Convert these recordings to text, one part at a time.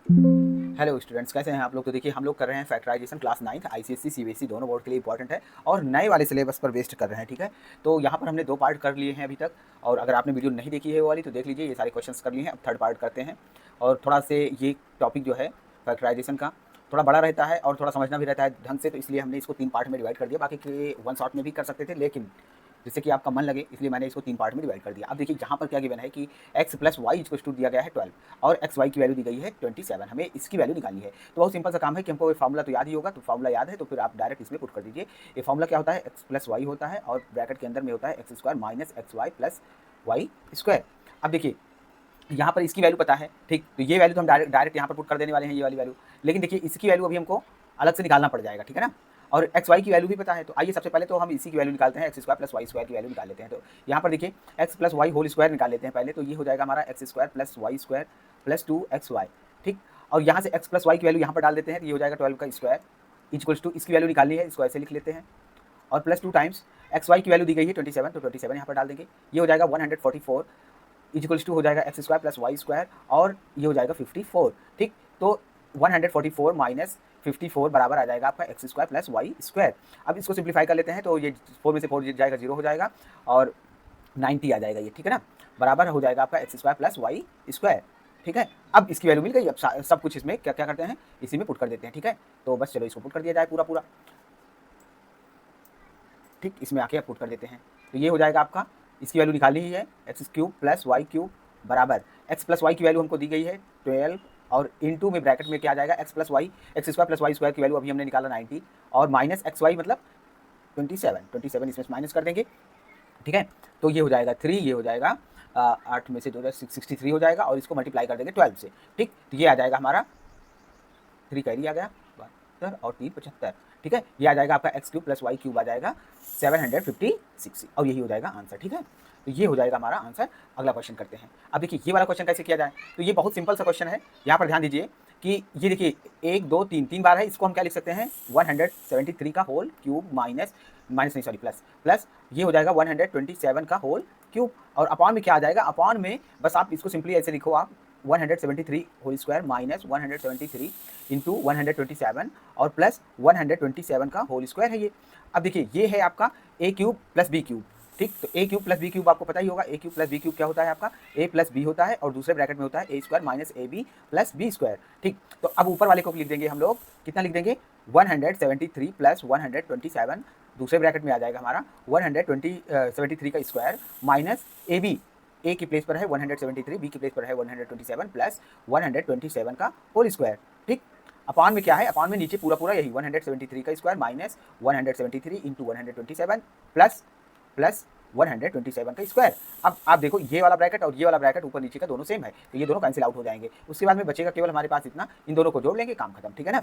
Hello students, कैसे हैं आप लोग। तो देखिए हम लोग कर रहे हैं factorization class 9th ICSE CBSE दोनों बोर्ड के लिए इंपॉर्टेंट है और नए वाले सिलेबस पर बेस्ड कर रहे हैं। ठीक है, तो यहाँ पर हमने 2 पार्ट कर लिए हैं अभी तक, और अगर आपने वीडियो नहीं देखी है वो वाली तो देख लीजिए। ये सारे क्वेश्चंस कर लिए हैं, अब थर्ड पार्ट करते हैं। और थोड़ा से ये टॉपिक जो है फैक्टराइजेशन का थोड़ा बड़ा रहता है और थोड़ा समझना भी रहता है ढंग से, तो इसलिए हमने इसको 3 पार्ट में डिवाइड कर दिया। बाकी के वन शॉट में भी कर सकते थे, लेकिन जिससे कि आपका मन लगे इसलिए मैंने इसको 3 पार्ट में डिवाइड कर दिया। अब देखिए यहाँ पर क्या गिवन है कि x plus y equal to दिया गया है 12 और एक्स वाई की वैल्यू दी गई है 27। हमें इसकी वैल्यू निकालनी है। तो बहुत सिंपल सा काम है कि हमको फार्मूला तो याद ही होगा, तो फार्मूला याद है तो फिर आप डायरेक्ट इसमें पुट कर दीजिए। ये फार्मूला क्या होता है, एक्स प्लस वाई होता है और ब्रैकेट के अंदर में होता है x square minus x y plus y square. अब देखिए यहाँ पर इसकी वैल्यू पता है, ठीक, तो ये वैल्यू तो हम डायरेक्ट यहाँ पर पुट कर देने वाले हैं, ये वाली वैल्यू। लेकिन देखिए इसकी वैल्यू अभी हमको अलग से निकालना पड़ जाएगा, ठीक है ना। और एक्स वाई की वैल्यू भी पता है, तो आइए सबसे पहले तो हम इसी की वैल्यू निकालते हैं, x square plus y square की वैल्यू निकाल लेते हैं। तो यहाँ पर देखिए x plus y whole square निकाल लेते हैं पहले, तो ये हो जाएगा हमारा x square plus y square plus 2xy, ठीक। और यहाँ से एक्स प्लस वाई की वैल्यू यहाँ पर डाल देते हैं, तो ये हो जाएगा 12 का स्क्वायर इक्वल्स टू, इसकी वैल्यू निकालनी है, इसको ऐसे लिख लेते हैं। और प्लस 2 टाइम्स एक्स वाई की वैल्यू दी गई है 27, तो 27 यहाँ पर डाल देंगे। ये हो जाएगा 144 इक्वल्स टू हो जाएगा x square plus y square, और ये हो जाएगा 54, ठीक। तो 144 माइनस 54 बराबर आ जाएगा आपका x square plus y square. अब इसको सिंप्लीफाई कर लेते हैं, तो ये 4 में से 4 जाएगा 0 हो जाएगा और 90 आ जाएगा ये, ठीक है ना। बराबर हो जाएगा आपका x square plus y square, ठीक है। अब इसकी वैल्यू मिल गई। अब सब कुछ इसमें क्या क्या करते हैं, इसी में पुट कर देते हैं, ठीक है। तो बस चलो इसको पुट कर दिया जाए पूरा पूरा, ठीक। इसमें आके आप पुट कर देते हैं, तो ये हो जाएगा आपका, इसकी वैल्यू निकालनी ही है, x cube plus y cube बराबर एक्स प्लस वाई की वैल्यू हमको दी गई है 12, और इनटू में ब्रैकेट में क्या आ जाएगा x plus y, x square plus y square की वैल्यू अभी हमने निकाला 90, और माइनस एक्स वाई मतलब 27 इसमें माइनस कर देंगे, ठीक है। तो ये हो जाएगा 3, ये हो जाएगा 8 में से 2 63 हो जाएगा, और इसको मल्टीप्लाई कर देंगे 12 से, ठीक। तो ये आ जाएगा हमारा 3 कैरी आ गया 72 और 3 75, ठीक है। ये आ जाएगा आपका x cube plus y cube आ जाएगा 756, और यही हो जाएगा आंसर, ठीक है। तो ये हो जाएगा हमारा आंसर। अगला क्वेश्चन करते हैं। अब देखिए ये वाला क्वेश्चन कैसे किया जाए, तो ये बहुत सिंपल सा क्वेश्चन है। यहाँ पर ध्यान दीजिए कि ये देखिए 1 2 3 3 बार है, इसको हम क्या लिख सकते हैं 173 का होल क्यूब माइनस माइनस नहीं सॉरी प्लस प्लस, ये हो जाएगा 127 का होल क्यूब, और अपॉन में क्या आ जाएगा, अपॉन में बस आप इसको सिंपली ऐसे लिखो आप 173 होल स्क्वायर माइनस 173 इंटू 127 और प्लस 127 का होल स्क्वायर है ये। अब देखिए ये है आपका a cube plus b cube, ठीक। तो ए क्यूब प्लस बी क्यूब आपको पता ही होगा, ए क्यूब प्लस बी क्यूब क्या होता है आपका, ए प्लस बी होता है, और दूसरे ब्रैकेट में होता है a square minus a b plus b square, ठीक। तो अब ऊपर वाले को लिख देंगे हम लोग, कितना लिख देंगे 173 प्लस 127, दूसरे ब्रैकेट में आ जाएगा हमारा 173 का स्क्वायर माइनस ए बी, ए की प्लेस पर है 173, बी की प्लेस पर है 127 प्लस 127 का होल स्क्वायर, ठीक। अपॉन में क्या है, अपॉन में नीचे पूरा पूरा यही 173 का square minus 173 into 127 plus plus 127 का स्क्वायर। अब आप देखो ये वाला ब्रैकेट और ये वाला ब्रैकेट ऊपर नीचे का दोनों सेम है, तो ये दोनों कैंसिल आउट हो जाएंगे। उसके बाद में बचेगा केवल हमारे पास इतना, इन दोनों को जोड़ लेंगे, काम खत्म, ठीक है ना।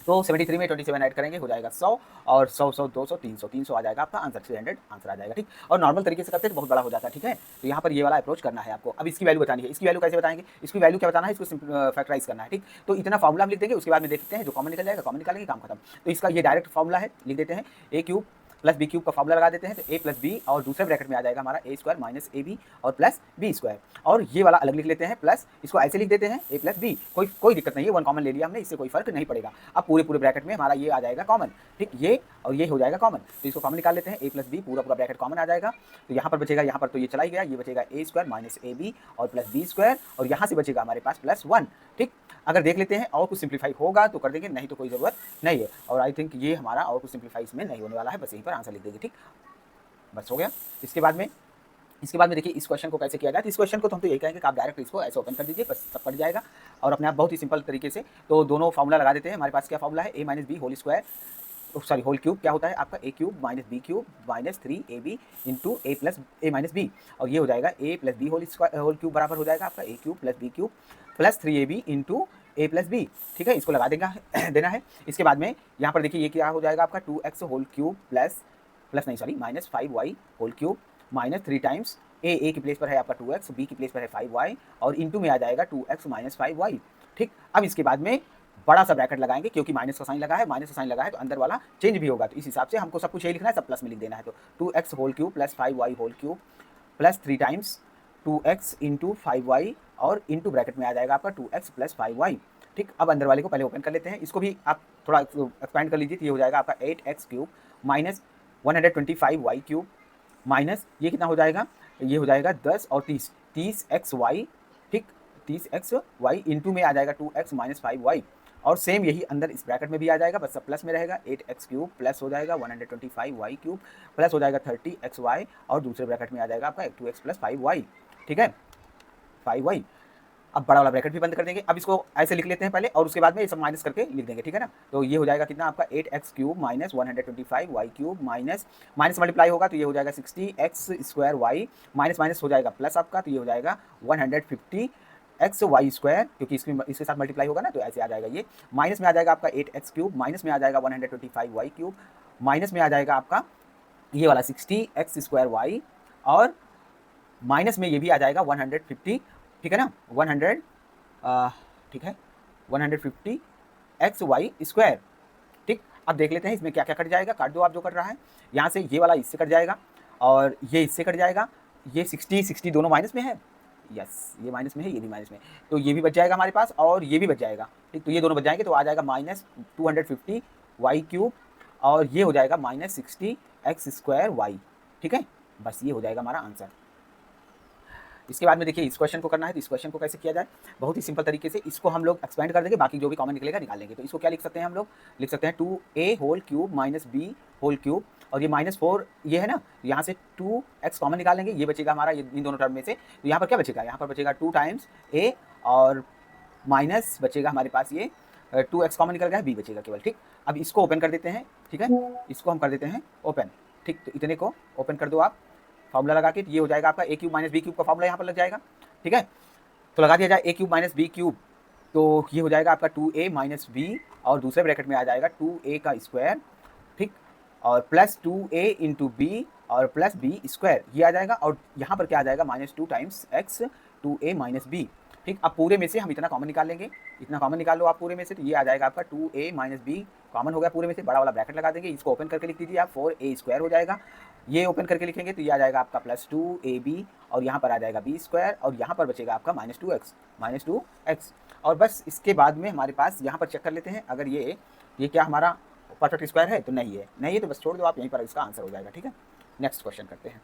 तो 73 में 27 ऐड करेंगे, हो जाएगा 100, और 100 200 300 आ जाएगा आपका आंसर, 300 आंसर आ जाएगा, ठीक। और नॉर्मल तरीके से करते हैं तो बहुत बड़ा हो जाता है, ठीक है। तो यहाँ पर ये वाला अप्रोच करना है आपको। अब इसकी वैल्यू बतानी है, इसकी वैल्यू कैसे बताएंगे, इसकी वैल्यू क्या बताना है, इसको फैक्टराइज करना है, ठीक। तो इतना फॉर्मुला हम लिख देंगे, उसके बाद में देखते हैं जो कॉमन निकल जाएगा, कॉमन निकालेंगे, काम खत्म। तो इसका ये डायरेक्ट फॉर्मुला है, लिख देते हैं ए क्यूब प्लस बी क्यूब का फॉर्मुला लगा देते हैं, तो ए प्लस बी, और दूसरे ब्रैकेट में आ जाएगा हमारा ए स्क्वायर माइनस ए बी और प्लस बी स्क्वायर, और ये वाला अलग लिख लेते हैं प्लस, इसको ऐसे लिख देते हैं ए प्लस बी, कोई दिक्कत नहीं है, वन कॉमन ले लिया हमने, इससे कोई फर्क नहीं पड़ेगा। अब पूरे पूरे ब्रैकेट में हमारा ये आ जाएगा कॉमन, ठीक, ये और ये हो जाएगा कॉमन, तो इसको कॉमन निकाल लेते हैं, ए प्लस बी पूरा पूरा ब्रैकेट कॉमन आ जाएगा। तो यहाँ पर बचेगा, यहाँ पर तो ये चला ही गया, ये बचेगा ए स्क्वायर माइनस ए बी और प्लस बी स्क्वायर, और यहाँ से बचेगा हमारे पास प्लस 1, ठीक। अगर देख लेते हैं और कुछ सिंप्लीफाई होगा तो कर देंगे, नहीं तो कोई ज़रूरत नहीं है। और आई थिंक ये हमारा और कुछ सिंप्लीफाई इसमें नहीं होने वाला है, बस यहीं पर आंसर लिख देंगे, ठीक, बस हो गया। इसके बाद में देखिए इस क्वेश्चन को कैसे किया जाए, तो इस क्वेश्चन को तो हम तो यही कहेंगे कि आप डायरेक्ट इसको ऐसे ओपन कर दीजिए, बस सब पड़ जाएगा और अपने आप बहुत ही सिंपल तरीके से। तो दोनों फार्मूला लगा देते हैं। हमारे पास क्या फार्मूला है, a minus b whole square, sorry whole cube क्या होता है आपका, a cube minus b cube minus 3ab into a plus a minus b, और ये हो जाएगा a plus b whole cube बराबर हो जाएगा आपका a cube plus b cube plus 3ab into a plus b, ठीक है। इसको लगा देना है। इसके बाद में यहाँ पर देखिए ये क्या हो जाएगा आपका 2x होल क्यूब प्लस नहीं sorry minus 5y whole cube minus 3 times a की प्लेस पर है आपका 2x, बी की प्लेस पर है 5y, और इंटू में आ जाएगा 2x माइनस 5y, ठीक। अब इसके बाद में बड़ा सा ब्रैकेट लगाएंगे, क्योंकि माइनस का साइन लगा है, तो अंदर वाला चेंज भी होगा, तो इस हिसाब से हमको सब कुछ यही लिखना है, सब प्लस में लिख देना है। तो 2x whole cube plus 5y whole cube plus 3 times 2x into 5y, और इंटू ब्रैकेट में आ जाएगा आपका 2x प्लस 5y, ठीक, अब अंदर वाले को पहले ओपन कर लेते हैं, इसको भी आप थोड़ा एक्सपैंड कर लीजिए, तो ये हो जाएगा आपका 8x cube minus 125y cube minus ये कितना हो जाएगा, ये हो जाएगा 10 और 30xy, ठीक, 30xy इंटू में आ जाएगा 2x माइनस 5y, और सेम यही अंदर इस ब्रैकेट में भी आ जाएगा, बस सब प्लस में रहेगा, 8x क्यूब प्लस हो जाएगा 125y क्यूब प्लस हो जाएगा 30xy, और दूसरे ब्रैकेट में आ जाएगा आपका 2x प्लस 5y, ठीक है, 5y। अब बड़ा वाला ब्रैकेट भी बंद कर देंगे, अब इसको ऐसे लिख लेते हैं पहले, और उसके बाद में ये सब माइनस करके लिख देंगे, ठीक है ना। तो ये हो जाएगा कितना आपका 8x cube minus 125y cube minus minus multiply होगा तो ये हो जाएगा 60x square y minus minus हो जाएगा प्लस आपका, तो ये हो जाएगा 150xy स्क्वायर, क्योंकि इसके साथ मल्टीप्लाई होगा ना, तो ऐसे आ जाएगा, ये माइनस में आ जाएगा आपका 8x क्यूब, माइनस में आ जाएगा 125y क्यूब, माइनस में आ जाएगा आपका ये वाला 60x स्क्वायर y, और माइनस में ये भी आ जाएगा 150, ठीक है ना, 100, ठीक है, 150xy स्क्वायर, ठीक। अब देख लेते हैं इसमें क्या क्या कट जाएगा, काट दो आप जो कट रहा है, यहाँ से ये वाला इससे कट जाएगा, और ये इससे कट जाएगा, ये 60 दोनों माइनस में है, यस ये माइनस में है, ये भी माइनस में, तो ये भी बच जाएगा हमारे पास, और ये भी बच जाएगा, ठीक, तो ये दोनों बच जाएंगे, तो आ जाएगा माइनस 250y क्यूब, और ये हो जाएगा माइनस 60x स्क्वायर y, ठीक है, बस ये हो जाएगा हमारा आंसर। इसके बाद में देखिए इस क्वेश्चन को करना है, तो इस क्वेश्चन को कैसे किया जाए, बहुत ही सिंपल तरीके से इसको हम लोग एक्सपेंड कर देंगे, बाकी जो भी कॉमन निकलेगा निकाल लेंगे। तो इसको क्या लिख सकते हैं हम लोग, लिख सकते हैं 2a whole cube minus b whole cube, और ये -4 ये है ना, यहाँ से 2x कॉमन निकालेंगे, ये बचेगा हमारा इन दोनों टर्म में से, तो यहाँ पर क्या बचेगा, यहाँ पर बचेगा 2 टाइम्स a, और माइनस बचेगा हमारे पास ये 2x कॉमन निकल गया है, b बचेगा केवल, ठीक। अब इसको ओपन कर देते हैं, ठीक है, इसको हम कर देते हैं ओपन, ठीक, तो इतने को ओपन कर दो आप फार्मूला लगा के, ये हो जाएगा आपका a cube minus b cube का फार्मूला यहाँ पर लग जाएगा, ठीक है, तो लगा दिया जाए a cube minus b cube, तो ये हो जाएगा आपका 2a माइनस बी, और दूसरे ब्रैकेट में आ जाएगा 2a का स्क्वायर, ठीक, और प्लस 2a इंटू बी, और प्लस बी स्क्वायर, ये आ जाएगा, और यहाँ पर क्या आ जाएगा -2 times x 2a minus B, ठीक। अब पूरे में से हम इतना कॉमन निकाल लेंगे, इतना कॉमन निकाल लो आप पूरे में से, तो ये आ जाएगा आपका 2a माइनस बी कॉमन हो गया पूरे में से, बड़ा वाला ब्रैकेट लगा देंगे, इसको ओपन करके लिख दीजिए आप, 4a स्क्वायर हो जाएगा, ये ओपन करके लिखेंगे तो ये आ जाएगा आपका प्लस 2ab, और यहाँ पर आ जाएगा b स्क्वायर, और यहाँ पर बचेगा आपका -2x, और बस इसके बाद में हमारे पास यहाँ पर चेक कर लेते हैं, अगर ये क्या हमारा परफेक्ट स्क्वायर है, तो नहीं है तो बस छोड़ दो आप, यहीं पर इसका आंसर हो जाएगा, ठीक है। नेक्स्ट क्वेश्चन करते हैं,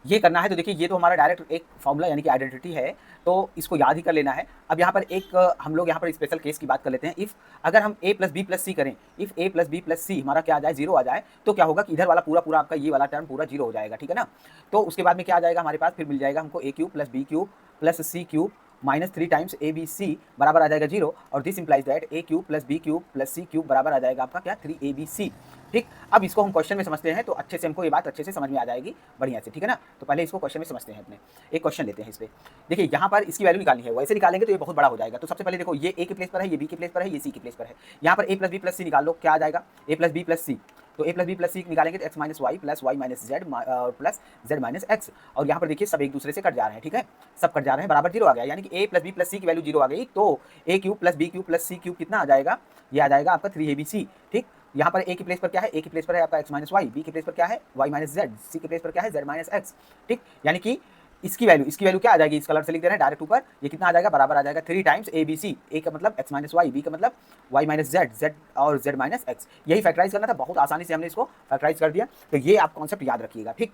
ये करना है, तो देखिए ये तो हमारा डायरेक्ट एक फॉर्मूला यानी कि आइडेंटिटी है, तो इसको याद ही कर लेना है। अब यहाँ पर एक हम लोग यहाँ पर स्पेशल केस की बात कर लेते हैं, इफ़ अगर हम a plus b plus c करें, if a plus b plus c हमारा क्या आ जाए, 0 आ जाए, तो क्या होगा कि इधर वाला पूरा आपका ये वाला टर्म पूरा 0 हो जाएगा, ठीक है ना। तो उसके बाद में क्या आ जाएगा हमारे पास, फिर मिल जाएगा हमको a cube plus b cube plus c cube minus 3 times a b c बराबर आ जाएगा 0, और this implies that a cube plus b cube plus c cube बराबर आ जाएगा आपका क्या, 3abc, ठीक। अब इसको हम क्वेश्चन में समझते हैं, तो अच्छे से हमको ये बात अच्छे से समझ में आ जाएगी बढ़िया से, ठीक है ना। तो पहले इसको क्वेश्चन में समझते हैं अपने, एक क्वेश्चन लेते हैं इस पर। देखिए यहाँ पर इसकी वैल्यू निकालनी है, वैसे निकालेंगे तो ये बहुत बड़ा हो जाएगा, तो सबसे पहले देखो ये a के प्लेस पर है, ये b के प्लेस पर है, ये c के प्लेस पर है, यहाँ पर a plus b plus c निकाल लो, क्या आ जाएगा, a plus b plus c, तो a plus b plus c निकालेंगे तो x minus y plus y minus z plus z minus x, और यहाँ पर देखिए सब एक दूसरे से कट जा रहे हैं, ठीक है, सब कट जा रहे हैं, बराबर 0 आ गया, यानी कि a plus b plus c की वैल्यू 0 आ गई, तो a cube plus b cube plus c cube कितना आ जाएगा, ये आ जाएगा आपका 3abc, ठीक। यहाँ पर a के प्लेस पर क्या है, a के प्लेस पर है आपका x माइनस वाई, b के प्लेस पर क्या है y माइनस जेड, c के प्लेस पर क्या है z माइनस एक्स, ठीक। यानी कि इसकी वैल्यू क्या आ जाएगी, इस कलर से लिख दे रहे हैं डायरेक्ट ऊपर, ये कितना आ जाएगा, बराबर आ जाएगा 3 टाइम्स ए बी सी, ए का मतलब x माइनस वाई, बी का मतलब y माइनस जेड, जेड और z माइनस एक्स, यही फैक्टराइज करना था, बहुत आसानी से हमने इसको फैक्टराइज कर दिया, तो ये आप कॉन्सेप्ट याद रखिएगा, ठीक।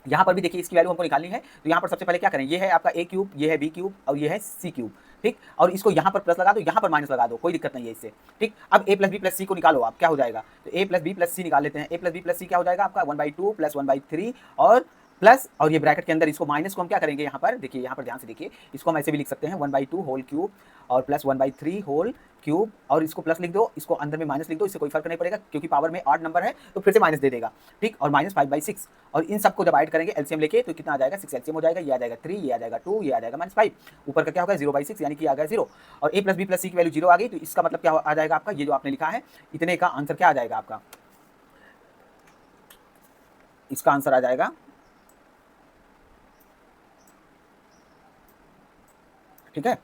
यहाँ पर भी देखिए इसकी वैल्यू हमको निकालनी है, तो यहाँ पर सबसे पहले क्या करें, ये है आपका a क्यूब, ये है b क्यूब, और ये है c क्यूब, ठीक, और इसको यहाँ पर प्लस लगा दो, यहाँ पर माइनस लगा दो, कोई दिक्कत नहीं है इससे, ठीक। अब a प्लस बी प्लस सी को निकालो आप, क्या हो जाएगा, तो a plus b plus c निकाल लेते हैं, a प्लस बी प्लस सी क्या हो जाएगा आपका 1/2 प्लस 1/3, और प्लस, और ये ब्रैकेट के अंदर इसको माइनस को हम क्या करेंगे, यहाँ पर देखिए, यहाँ पर ध्यान से देखिए, इसको हम ऐसे भी लिख सकते हैं 1/2 होल क्यूब और प्लस 1/3 होल क्यूब, और इसको प्लस लिख दो, इसको अंदर में माइनस लिख दो, इससे कोई फर्क नहीं पड़ेगा क्योंकि पावर में ऑड नंबर है तो फिर से माइनस दे देगा, ठीक, और माइनस 5/6, और इन सबको डिवाइड करेंगे एलसीएम लेके, तो कितना आ जाएगा, 6 एलसीएम हो जाएगा, ये आ जाएगा 3, ये आ जाएगा 2, ये आ जाएगा -5, ऊपर का क्या होगा 0/6, यानी कि आ गया 0, और a plus b plus c की वैल्यू 0 आ गई, तो इसका मतलब क्या आ जाएगा आपका, ये जो आपने लिखा है इतने का आंसर क्या आ जाएगा आपका, इसका आंसर आ जाएगा, ठीक है,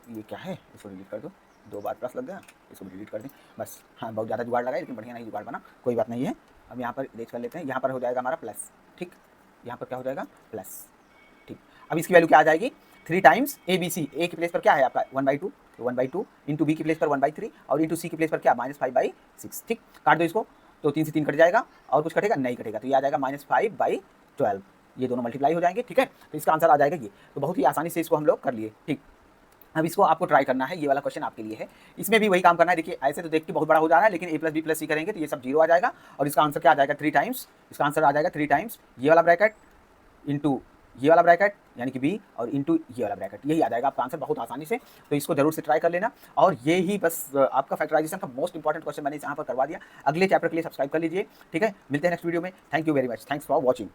ये क्या है, इसको डिलीट कर दो, 2 बार प्लस लग गया, इसको डिलीट कर दें बस, हाँ बहुत ज़्यादा जुगाड़ लगाए लेकिन बढ़िया नहीं जुगाड़ बना, कोई बात नहीं है। अब यहाँ पर देख कर लेते हैं, यहाँ पर हो जाएगा हमारा प्लस, ठीक, यहाँ पर क्या हो जाएगा प्लस, ठीक। अब इसकी वैल्यू क्या आ जाएगी, 3 टाइम्स ए बी सी, ए के प्लेस पर क्या है आपका 1/2, तो 1/2 इंटू बी की प्लेस पर 1/3 और इंटू सी की प्लेस पर क्या -5/6। ठीक, काट दो इसको, तो 3 से 3 कट जाएगा और कुछ कटेगा नहीं कटेगा, तो ये आ जाएगा -5/12। ये दोनों मल्टीप्लाई हो जाएंगे। ठीक है, तो इसका आंसर आ जाएगा ये। तो बहुत ही आसानी से इसको हम लोग कर लिए। ठीक, अब इसको आपको ट्राई करना है, ये वाला क्वेश्चन आपके लिए है। इसमें भी वही काम करना है। देखिए ऐसे तो देख के बहुत बड़ा हो जा रहा है, लेकिन a + b + c करेंगे तो ये सब 0 आ जाएगा और इसका आंसर क्या आ जाएगा 3 टाइम्स। इसका आंसर आ जाएगा 3 टाइम्स ये वाला ब्रैकेट इंटू ये वाला ब्रैकेट यानी कि b और इंटू ये वाला ब्रैकेट, यही आ जाएगा आपका आंसर बहुत आसानी से। तो इसको जरूर से ट्राई कर लेना। और ये ही बस आपका फैक्टराइजेशन का मोस्ट इंपॉर्टेंट क्वेश्चन मैंने यहाँ पर करवा दिया। अगले चैप्टर के लिए सब्सक्राइब कर लीजिए। ठीक है, मिलते हैं नेक्स्ट वीडियो में। Thank you very much, thanks for watching.